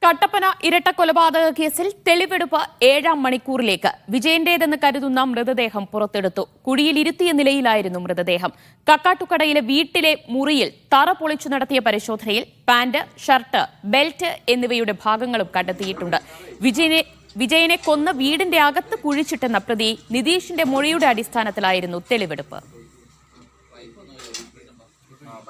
കട്ടപ്പന ഇരട്ട കൊലപാതക കേസിൽ തെളിവെടുപ്പ് 7-ാം മണിക്കൂറിലേക്ക്. വിജയന്റേതെന്ന് കരുതുന്ന മൃതദേഹം പുറത്തെടുത്തു. കുഴിയിലിരുത്തിയ നിലയിലായിരുന്നു മൃതദേഹം. കക്കാട്ടുകടയിലെ വീട്ടിലെ മുറിയിൽ തറ പൊളിച്ചു നടത്തിയ പരിശോധനയിൽ പാന്റ്, ഷർട്ട്, ബെൽറ്റ് എന്നിവയുടെ ഭാഗങ്ങളും കണ്ടെത്തിയിട്ടുണ്ട്. വിജയനെ കൊന്ന വീടിന്റെ അകത്ത് കുഴിച്ചിട്ടെന്ന പ്രതി നിതീഷിന്റെ മൊഴിയുടെ അടിസ്ഥാനത്തിലായിരുന്നു തെളിവെടുപ്പ്.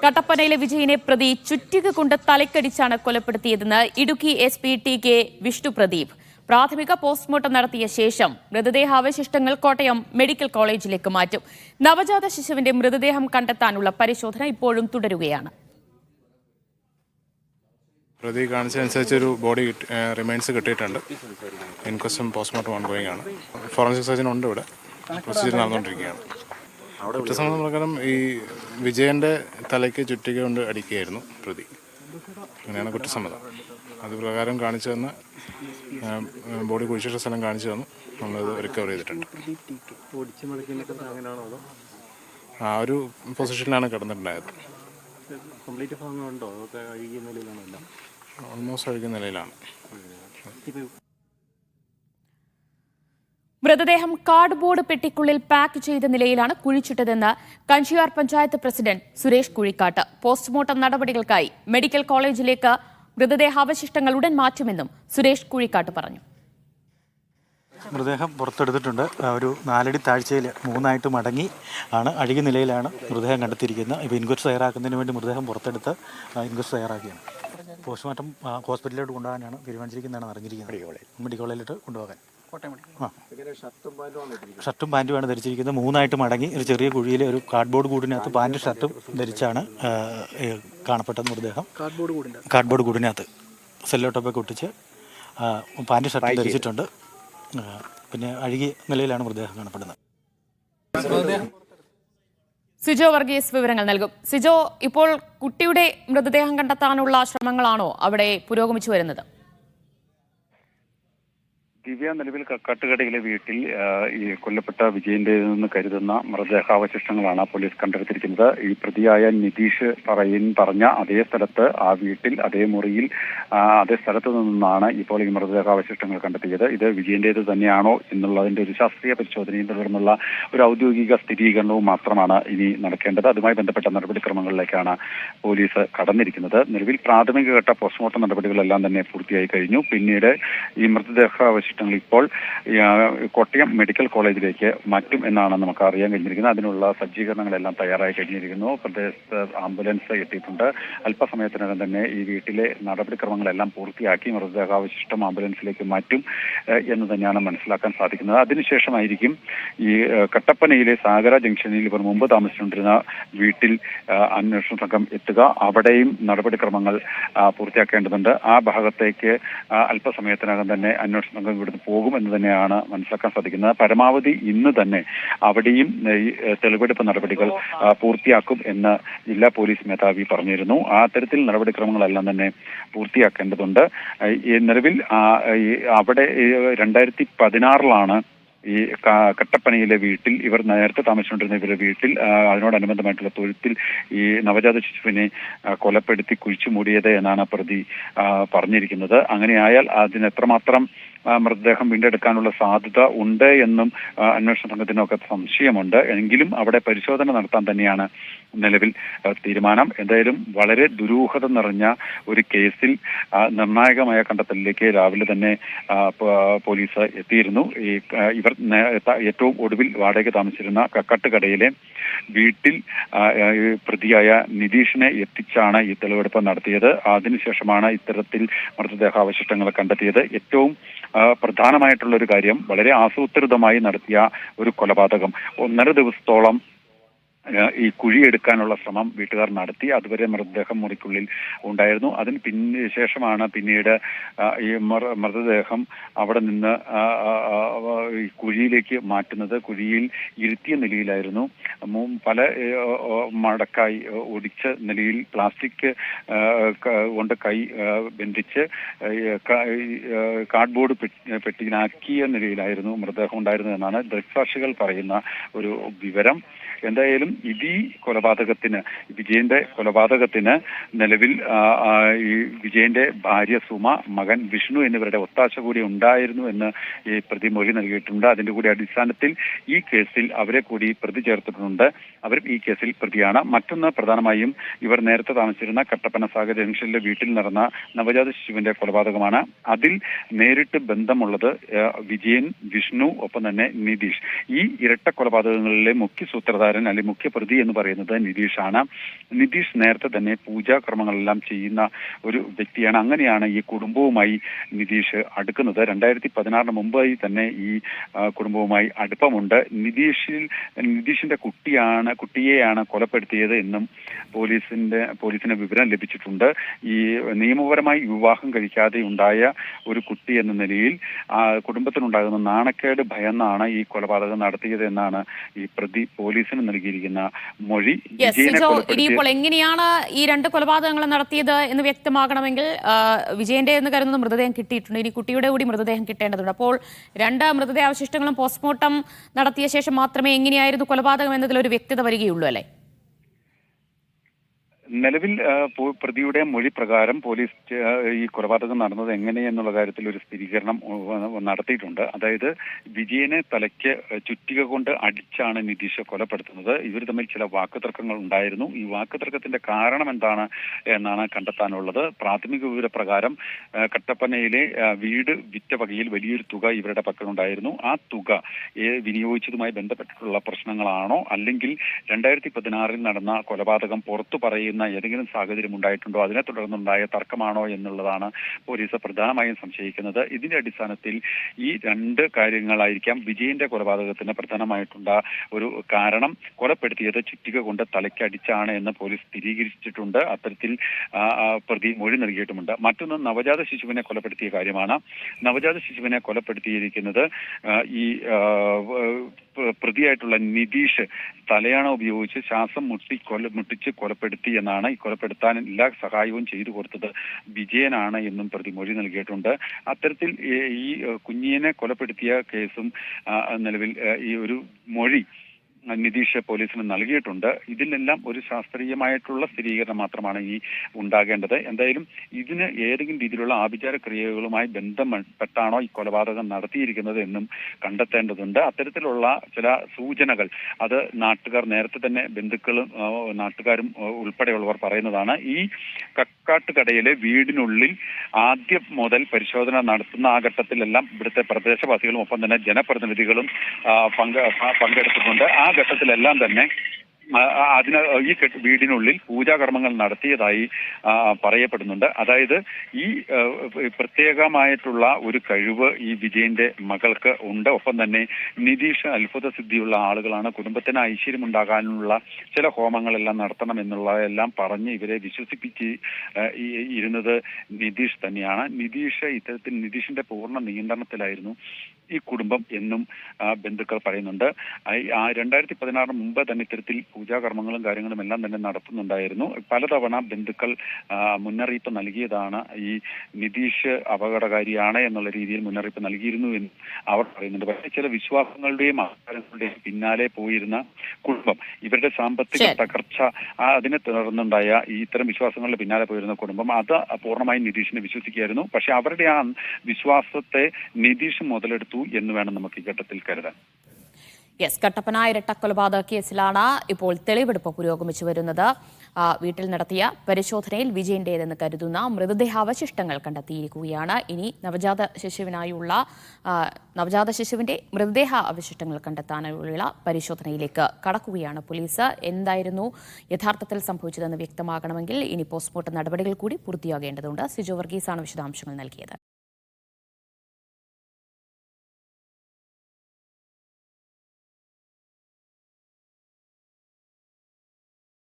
കട്ടപ്പനയിലെ വിജയനെ പ്രതി ചുറ്റിക കൊണ്ട് തലക്കടിച്ചാണ് കൊലപ്പെടുത്തിയതെന്ന് ഇടുക്കി SP TK വിഷ്ണു പ്രദീപ്. പ്രാഥമിക പോസ്റ്റ്മോർട്ടം നടത്തിയ ശേഷം മൃതദേഹാവശിഷ്ടങ്ങൾ കോട്ടയം മെഡിക്കൽ കോളേജിലേക്ക് മാറ്റും. നവജാത ശിശുവിന്റെ മൃതദേഹം കണ്ടെത്താനുള്ള പരിശോധന ഇപ്പോഴും തുടരുകയാണ്. പ്രതി കാണിച്ചതനുസരിച്ച് ഒരു ബോഡി റിമൈൻസ് കിട്ടിയിട്ടുണ്ട്. ഇൻക്വസ്റ്റും പോസ്റ്റ്മോർട്ടം ഓൺഗോയിങ് ആണ്. ഫോറൻസിക് സർജൻ ഉണ്ട് ഇവിടെ, പ്രൊസീജിയർ നടന്നുകൊണ്ടിരിക്കുകയാണ്. കുറ്റസമ്മതം പ്രകാരം ഈ വിജയന്റെ തലയ്ക്ക് ചുറ്റിക കൊണ്ട് അടിക്കുകയായിരുന്നു പ്രതി. അങ്ങനെയാണ് കുറ്റസമ്മതം. അത് പ്രകാരം കാണിച്ചു തന്ന ബോഡി കുഴിച്ചിട്ട സ്ഥലം കാണിച്ചു തന്നു. നമ്മളത് റിക്കവർ ചെയ്തിട്ടുണ്ട്. ആ ഒരു പൊസിഷനിലാണ് കിടന്നിട്ടുണ്ടായത്. ഓൾമോസ്റ്റ് അഴുകിയ നിലയിലാണ്. മൃതദേഹം കാർഡ്ബോർഡ് പെട്ടിക്കുള്ളിൽ പാക്ക് ചെയ്ത നിലയിലാണ് കുഴിച്ചിട്ടതെന്ന് കഞ്ചിയാർ പഞ്ചായത്ത് പ്രസിഡന്റ് സുരേഷ് കുഴിക്കാട്ട്. പോസ്റ്റ്മോർട്ടം നടപടികൾക്കായി മെഡിക്കൽ കോളേജിലേക്ക് മൃതദേഹാവശിഷ്ടങ്ങൾ ഉടൻ മാറ്റുമെന്നും സുരേഷ് കുഴിക്കാട്ട് പറഞ്ഞു. മൃതദേഹം പുറത്തെടുത്തിട്ടുണ്ട്. ഒരു 4 അടി താഴ്ചയിൽ 3 മടങ്ങി ആണ് അഴുകിയ നിലയിലാണ് മൃതദേഹം കണ്ടെത്തിയിരിക്കുന്നത്. ഇപ്പോൾ ഇൻക്വസ്റ്റ് തയ്യാറാക്കുന്നതിന് വേണ്ടി മൃതദേഹം പുറത്തെടുത്ത് ഇൻക്വസ്റ്റ് തയ്യാറാക്കിയാണ്. പോസ്റ്റ്മോർട്ടം ഹോസ്പിറ്റലിലോട്ട് കൊണ്ടുപോകാനാണ് തീരുമാനിച്ചിരിക്കുന്നതാണ് അറിഞ്ഞിരിക്കുന്നത്. മെഡിക്കൽ കോളേജിലോട്ട് കൊണ്ടുപോകാൻ. ഷർട്ടും പാൻറ്റുമാണ് ധരിച്ചിരിക്കുന്നത്. 3 മടങ്ങി ഒരു ചെറിയ കുഴിയിൽ ഒരു കാർഡ്ബോർഡ് കൂടിനകത്ത് പാൻറ്റും ഷർട്ടും ധരിച്ചാണ് കാണപ്പെട്ടത് മൃതദേഹം. കാർഡ്ബോർഡ് കൂടിനകത്ത് സെല്ലോ ടോപ്പൊക്കെ ഒട്ടിച്ച് പാൻറ്റും ഷർട്ടും ധരിച്ചിട്ടുണ്ട്. പിന്നെ അഴുകിയ നിലയിലാണ് മൃതദേഹം കാണപ്പെടുന്നത്. സിജോ വർഗീസ് വിവരങ്ങൾ നൽകും. സിജോ, ഇപ്പോൾ കുട്ടിയുടെ മൃതദേഹം കണ്ടെത്താനുള്ള ശ്രമങ്ങളാണോ അവിടെ പുരോഗമിച്ചു വരുന്നത്? ദിവ്യ, നിലവിൽ കക്കാട്ടുകടയിലെ വീട്ടിൽ ഈ കൊല്ലപ്പെട്ട വിജയന്റേതെന്ന് കരുതുന്ന മൃതദേഹാവശിഷ്ടങ്ങളാണ് പോലീസ് കണ്ടെടുത്തിരിക്കുന്നത്. ഈ പ്രതിയായ നിതീഷ് പറഞ്ഞ അതേ സ്ഥലത്ത്, ആ വീട്ടിൽ, അതേ മുറിയിൽ, അതേ സ്ഥലത്ത് നിന്നാണ് ഇപ്പോൾ ഈ മൃതദേഹാവശിഷ്ടങ്ങൾ കണ്ടെത്തിയത്. ഇത് വിജയന്റേത് തന്നെയാണോ എന്നുള്ളതിന്റെ ഒരു ശാസ്ത്രീയ പരിശോധനയും തുടർന്നുള്ള ഒരു ഔദ്യോഗിക സ്ഥിരീകരണവും മാത്രമാണ് ഇനി നടക്കേണ്ടത്. അതുമായി ബന്ധപ്പെട്ട നടപടിക്രമങ്ങളിലേക്കാണ് പോലീസ് കടന്നിരിക്കുന്നത്. നിലവിൽ പ്രാഥമിക ഘട്ട പോസ്റ്റ്മോർട്ടം നടപടികളെല്ലാം തന്നെ പൂർത്തിയായി കഴിഞ്ഞു. പിന്നീട് ഈ മൃതദേഹാവശിഷ്ടങ്ങൾ ഇപ്പോൾ കോട്ടയം മെഡിക്കൽ കോളേജിലേക്ക് മാറ്റും എന്നാണ് നമുക്ക് അറിയാൻ കഴിഞ്ഞിരിക്കുന്നത്. അതിനുള്ള സജ്ജീകരണങ്ങളെല്ലാം തയ്യാറായി കഴിഞ്ഞിരിക്കുന്നു. പ്രദേശത്ത് ആംബുലൻസ് എത്തിയിട്ടുണ്ട്. അല്പസമയത്തിനകം തന്നെ ഈ വീട്ടിലെ നടപടിക്രമങ്ങളെല്ലാം പൂർത്തിയാക്കി മൃതദേഹാവശിഷ്ടം ആംബുലൻസിലേക്ക് മാറ്റും എന്ന് തന്നെയാണ് മനസ്സിലാക്കാൻ സാധിക്കുന്നത്. അതിനുശേഷമായിരിക്കും ഈ കട്ടപ്പനയിലെ സാഗര ജംഗ്ഷനിൽ ഇവർ മുമ്പ് താമസിച്ചുകൊണ്ടിരുന്ന വീട്ടിൽ അന്വേഷണ സംഘം എത്തുക. അവിടെയും നടപടിക്രമങ്ങൾ പൂർത്തിയാക്കേണ്ടതുണ്ട്. ആ ഭാഗത്തേക്ക് അല്പസമയത്തിനകം തന്നെ അന്വേഷണ സംഘം ഇവിടുന്ന് പോകുമെന്ന് തന്നെയാണ് മനസ്സിലാക്കാൻ സാധിക്കുന്നത്. പരമാവധി ഇന്ന് തന്നെ അവിടെയും ഈ തെളിവെടുപ്പ് നടപടികൾ പൂർത്തിയാക്കും എന്ന് ജില്ലാ പോലീസ് മേധാവി പറഞ്ഞിരുന്നു. ആ തരത്തിൽ നടപടിക്രമങ്ങളെല്ലാം തന്നെ പൂർത്തിയാക്കേണ്ടതുണ്ട്. നിലവിൽ അവിടെ 2016 ഈ കട്ടപ്പനയിലെ വീട്ടിൽ, ഇവർ നേരത്തെ താമസിച്ചുകൊണ്ടിരുന്ന ഇവരുടെ വീട്ടിൽ അതിനോടനുബന്ധമായിട്ടുള്ള തൊഴുത്തിൽ ഈ നവജാത ശിശുവിനെ കൊലപ്പെടുത്തി കുഴിച്ചു മൂടിയത് എന്നാണ് പ്രതി പറഞ്ഞിരിക്കുന്നത്. അങ്ങനെയായാൽ അതിന് എത്രമാത്രം മൃതദേഹം വീണ്ടെടുക്കാനുള്ള സാധ്യത ഉണ്ട് എന്നും അന്വേഷണ സംഘത്തിനൊക്കെ സംശയമുണ്ട്. എങ്കിലും അവിടെ പരിശോധന നടത്താൻ തന്നെയാണ് നിലവിൽ തീരുമാനം. എന്തായാലും വളരെ ദുരൂഹത നിറഞ്ഞ ഒരു കേസിൽ നിർണായകമായ കണ്ടെത്തലിലേക്ക് രാവിലെ തന്നെ പോലീസ് എത്തിയിരുന്നു. ഇവർ ഏറ്റവും ഒടുവിൽ വാടകയ്ക്ക് താമസിച്ചിരുന്ന കക്കാട്ടുകടയിലെ വീട്ടിൽ പ്രതിയായ നിതീഷിനെ എത്തിച്ചാണ് ഈ തെളിവെടുപ്പ് നടത്തിയത്. അതിനുശേഷമാണ് ഇത്തരത്തിൽ മൃതദേഹാവശിഷ്ടങ്ങൾ കണ്ടെത്തിയത്. ഏറ്റവും പ്രധാനമായിട്ടുള്ള ഒരു കാര്യം, വളരെ ആസൂത്രിതമായി നടത്തിയ ഒരു കൊലപാതകം. 1.5 ദിവസത്തോളം ഈ കുഴിയെടുക്കാനുള്ള ശ്രമം വീട്ടുകാർ നടത്തി. അതുവരെ മൃതദേഹം മുറിക്കുള്ളിൽ ഉണ്ടായിരുന്നു. അതിന് ശേഷമാണ് പിന്നീട് ഈ മൃതദേഹം അവിടെ നിന്ന് ഈ കുഴിയിലേക്ക് മാറ്റുന്നത്. കുഴിയിൽ ഇരുത്തിയ നിലയിലായിരുന്നു. പല മടക്കായി ഒടിച്ച നിലയിൽ പ്ലാസ്റ്റിക് കൊണ്ട് കൈ ബന്ധിച്ച് കാർഡ്ബോർഡ് പെട്ടിയിലാക്കിയ നിലയിലായിരുന്നു മൃതദേഹം ഉണ്ടായിരുന്നത് എന്നാണ് ദൃക്സാക്ഷികൾ പറയുന്ന ഒരു വിവരം. എന്തായാലും ഈ കൊലപാതകത്തിന്, വിജയന്റെ കൊലപാതകത്തിന് നിലവിൽ ഈ വിജയന്റെ ഭാര്യ സുമ, മകൻ വിഷ്ണു എന്നിവരുടെ ഒത്താശ കൂടി ഉണ്ടായിരുന്നു എന്ന് ഈ പ്രതി മൊഴി നൽകിയിട്ടുണ്ട്. അതിന്റെ കൂടി അടിസ്ഥാനത്തിൽ ഈ കേസിൽ അവരെ കൂടി പ്രതി ചേർത്തിട്ടുണ്ട്. അവർ ഈ കേസിൽ പ്രതിയാണ്. മറ്റൊന്ന് പ്രധാനമായും ഇവർ നേരത്തെ താമസിച്ചിരുന്ന കട്ടപ്പന സാഗർ ജംഗ്ഷനിലെ വീട്ടിൽ നടന്ന നവജാത ശിശുവിന്റെ കൊലപാതകമാണ്. അതിൽ നേരിട്ട് ബന്ധമുള്ളത് വിജയൻ, വിഷ്ണു, ഒപ്പം തന്നെ നിതീഷ്. ഈ ഇരട്ട കൊലപാതകങ്ങളിലെ മുഖ്യ സൂത്രധാരൻ അല്ലെങ്കിൽ മുഖ്യ പ്രതി എന്ന് പറയുന്നത് നിതീഷാണ്. നിതീഷ് നേരത്തെ തന്നെ പൂജാകർമ്മങ്ങളെല്ലാം ചെയ്യുന്ന ഒരു വ്യക്തിയാണ്. അങ്ങനെയാണ് ഈ കുടുംബവുമായി നിതീഷ് അടുക്കുന്നത്. 2016 മുമ്പായി തന്നെ ഈ കുടുംബവുമായി അടുപ്പമുണ്ട്. നിതീഷിന്റെ കുട്ടിയെയാണ് കൊലപ്പെടുത്തിയത് എന്നും പോലീസിന് വിവരം ലഭിച്ചിട്ടുണ്ട്. ഈ നിയമപരമായി വിവാഹം കഴിക്കാതെ ഉണ്ടായ ഒരു കുട്ടി എന്ന നിലയിൽ കുടുംബത്തിനുണ്ടാകുന്ന നാണക്കേട് ഭയന്നാണ് ഈ കൊലപാതകം നടത്തിയത് എന്നാണ് ഈ പ്രതി പോലീസിന് നൽകിയിരിക്കുന്ന മൊഴി. ഇനിയിപ്പോൾ എങ്ങനെയാണ് ഈ രണ്ട് കൊലപാതകങ്ങൾ നടത്തിയത് എന്ന് വ്യക്തമാകണമെങ്കിൽ വിജയന്റെ എന്ന് കരുതുന്ന മൃതദേഹം കിട്ടിയിട്ടുണ്ട്. ഇനി കുട്ടിയുടെ കൂടി മൃതദേഹം കിട്ടേണ്ടതുണ്ട്. അപ്പോൾ രണ്ട് മൃതദേഹാവശിഷ്ടങ്ങളും പോസ്റ്റ്മോർട്ടം നടത്തിയ ശേഷം മാത്രമേ എങ്ങനെയായിരുന്നു കൊലപാതകം എന്നതിലൊരു വ്യക്തത വരികയുള്ളൂ അല്ലേ? നിലവിൽ പ്രതിയുടെ മൊഴി പ്രകാരം പോലീസ് ഈ കൊലപാതകം നടന്നത് എങ്ങനെയെന്നുള്ള കാര്യത്തിൽ ഒരു സ്ഥിരീകരണം നടത്തിയിട്ടുണ്ട്. അതായത് വിജയനെ തലയ്ക്ക് ചുറ്റിക കൊണ്ട് അടിച്ചാണ് നിതീഷ് കൊലപ്പെടുത്തുന്നത്. ഇവർ തമ്മിൽ ചില വാക്കുതർക്കങ്ങൾ ഉണ്ടായിരുന്നു. ഈ വാക്കുതർക്കത്തിന്റെ കാരണം എന്താണ് എന്നാണ് കണ്ടെത്താനുള്ളത്. പ്രാഥമിക വിവരപ്രകാരം കട്ടപ്പനയിലെ വീട് വിറ്റ വകയിൽ വലിയൊരു തുക ഇവരുടെ പക്കലുണ്ടായിരുന്നു. ആ തുക വിനിയോഗിച്ചതുമായി ബന്ധപ്പെട്ടിട്ടുള്ള പ്രശ്നങ്ങളാണോ, അല്ലെങ്കിൽ 2016 നടന്ന കൊലപാതകം പുറത്തു പറയുന്ന ഏതെങ്കിലും സാഹചര്യം ഉണ്ടായിട്ടുണ്ടോ, അതിനെ തുടർന്നുണ്ടായ തർക്കമാണോ എന്നുള്ളതാണ് പോലീസ് പ്രധാനമായും സംശയിക്കുന്നത്. ഇതിന്റെ അടിസ്ഥാനത്തിൽ ഈ രണ്ട് കാര്യങ്ങളായിരിക്കാം വിജയന്റെ കൊലപാതകത്തിന് പ്രധാനമായിട്ടുള്ള ഒരു കാരണം. കൊലപ്പെടുത്തിയത് ചുറ്റിക കൊണ്ട് തലയ്ക്കടിച്ചാണ് എന്ന് പോലീസ് സ്ഥിരീകരിച്ചിട്ടുണ്ട്. അത്തരത്തിൽ പ്രതി മൊഴി നൽകിയിട്ടുമുണ്ട്. മറ്റൊന്ന് നവജാത ശിശുവിനെ കൊലപ്പെടുത്തിയ കാര്യമാണ്. നവജാത ശിശുവിനെ കൊലപ്പെടുത്തിയിരിക്കുന്നത് ഈ പ്രതിയായിട്ടുള്ള നിതീഷ് തലയാണ ഉപയോഗിച്ച് ശ്വാസം മുട്ടിച്ച് കൊലപ്പെടുത്തി എന്നാണ്. ഈ കൊലപ്പെടുത്താൻ എല്ലാ സഹായവും ചെയ്തു കൊടുത്തത് വിജയനാണ് എന്നും പ്രതി മൊഴി നൽകിയിട്ടുണ്ട്. അത്തരത്തിൽ ഈ കുഞ്ഞിനെ കൊലപ്പെടുത്തിയ കേസും നിലവിൽ ഈ ഒരു മൊഴി നിതീഷ് പോലീസിന് നൽകിയിട്ടുണ്ട്. ഇതിലെല്ലാം ഒരു ശാസ്ത്രീയമായിട്ടുള്ള സ്ഥിരീകരണം മാത്രമാണ് ഈ ഉണ്ടാകേണ്ടത്. എന്തായാലും ഇതിന് ഏതെങ്കിലും രീതിയിലുള്ള ആഭിചാര ക്രിയകളുമായി ബന്ധപ്പെട്ടാണോ ഈ കൊലപാതകം നടത്തിയിരിക്കുന്നത് എന്നും കണ്ടെത്തേണ്ടതുണ്ട്. അത്തരത്തിലുള്ള ചില സൂചനകൾ അത് നാട്ടുകാർ നേരത്തെ തന്നെ, ബന്ധുക്കളും നാട്ടുകാരും ഉൾപ്പെടെയുള്ളവർ പറയുന്നതാണ്. ഈ കക്കാട്ടുകടയിലെ വീടിനുള്ളിൽ ആദ്യം മുതൽ പരിശോധന നടത്തുന്ന ആ ഘട്ടത്തിലെല്ലാം ഇവിടുത്തെ പ്രദേശവാസികളും ഒപ്പം തന്നെ ജനപ്രതിനിധികളും പങ്കെടുത്തിട്ടുണ്ട്. ആ ഘട്ടത്തിലെല്ലാം തന്നെ ഈ വീടിനുള്ളിൽ പൂജാകർമ്മങ്ങൾ നടത്തിയതായി പറയപ്പെടുന്നുണ്ട്. അതായത് ഈ പ്രത്യേകമായിട്ടുള്ള ഒരു കഴിവ് ഈ വിജയന്റെ മകൾക്ക് ഉണ്ട്. ഒപ്പം തന്നെ നിതീഷ് അത്ഭുത സിദ്ധിയുള്ള ആളുകളാണ്. കുടുംബത്തിന് ഐശ്വര്യമുണ്ടാകാനുള്ള ചില ഹോമങ്ങളെല്ലാം നടത്തണം എന്നുള്ളതെല്ലാം പറഞ്ഞ് ഇവരെ വിശ്വസിപ്പിച്ച് ഇരുന്നത് നിതീഷ് തന്നെയാണ്. ഇത്തരത്തിൽ നിതീഷിന്റെ പൂർണ്ണ നിയന്ത്രണത്തിലായിരുന്നു ഈ കുടുംബം എന്നും ബന്ധുക്കൾ പറയുന്നുണ്ട്. 2016 മുമ്പ് തന്നെ ഇത്തരത്തിൽ പൂജാകർമ്മങ്ങളും കാര്യങ്ങളും എല്ലാം തന്നെ നടത്തുന്നുണ്ടായിരുന്നു. പലതവണ ബന്ധുക്കൾ മുന്നറിയിപ്പ് നൽകിയതാണ്. ഈ നിതീഷ് അപകടകാരിയാണ് എന്നുള്ള രീതിയിൽ മുന്നറിയിപ്പ് നൽകിയിരുന്നു എന്ന് അവർ പറയുന്നുണ്ട്. പക്ഷേ ചില വിശ്വാസങ്ങളുടെയും ആചാരങ്ങളുടെയും പിന്നാലെ പോയിരുന്ന കുടുംബം, ഇവരുടെ സാമ്പത്തിക തകർച്ച, അതിനെ തുടർന്നുണ്ടായ ഈ ഇത്തരം വിശ്വാസങ്ങളുടെ പിന്നാലെ പോയിരുന്ന കുടുംബം അത് പൂർണ്ണമായും നിതീഷിനെ വിശ്വസിക്കുകയായിരുന്നു. പക്ഷെ അവരുടെ ആ വിശ്വാസത്തെ നിതീഷ് മുതലെടുത്തു എന്ന് വേണം നമുക്ക് ഈ ഘട്ടത്തിൽ കരുതാൻ. കട്ടപ്പന ഇരട്ട കൊലപാതക കേസിലാണ് ഇപ്പോൾ തെളിവെടുപ്പ് പുരോഗമിച്ചു വരുന്നത്. വീട്ടിൽ നടത്തിയ പരിശോധനയിൽ വിജയന്റേതെന്ന് കരുതുന്ന മൃതദേഹാവശിഷ്ടങ്ങൾ കണ്ടെത്തിയിരിക്കുകയാണ്. ഇനി നവജാത ശിശുവിന്റെ മൃതദേഹ അവശിഷ്ടങ്ങൾ കണ്ടെത്താനുള്ള പരിശോധനയിലേക്ക് കടക്കുകയാണ് പോലീസ്. എന്തായിരുന്നു യഥാർത്ഥത്തിൽ സംഭവിച്ചതെന്ന് വ്യക്തമാകണമെങ്കിൽ ഇനി പോസ്റ്റ്മോർട്ടം നടപടികൾ കൂടി പൂർത്തിയാകേണ്ടതുണ്ട്. സിജോ വർഗീസാണ് വിശദാംശങ്ങൾ നൽകിയത്.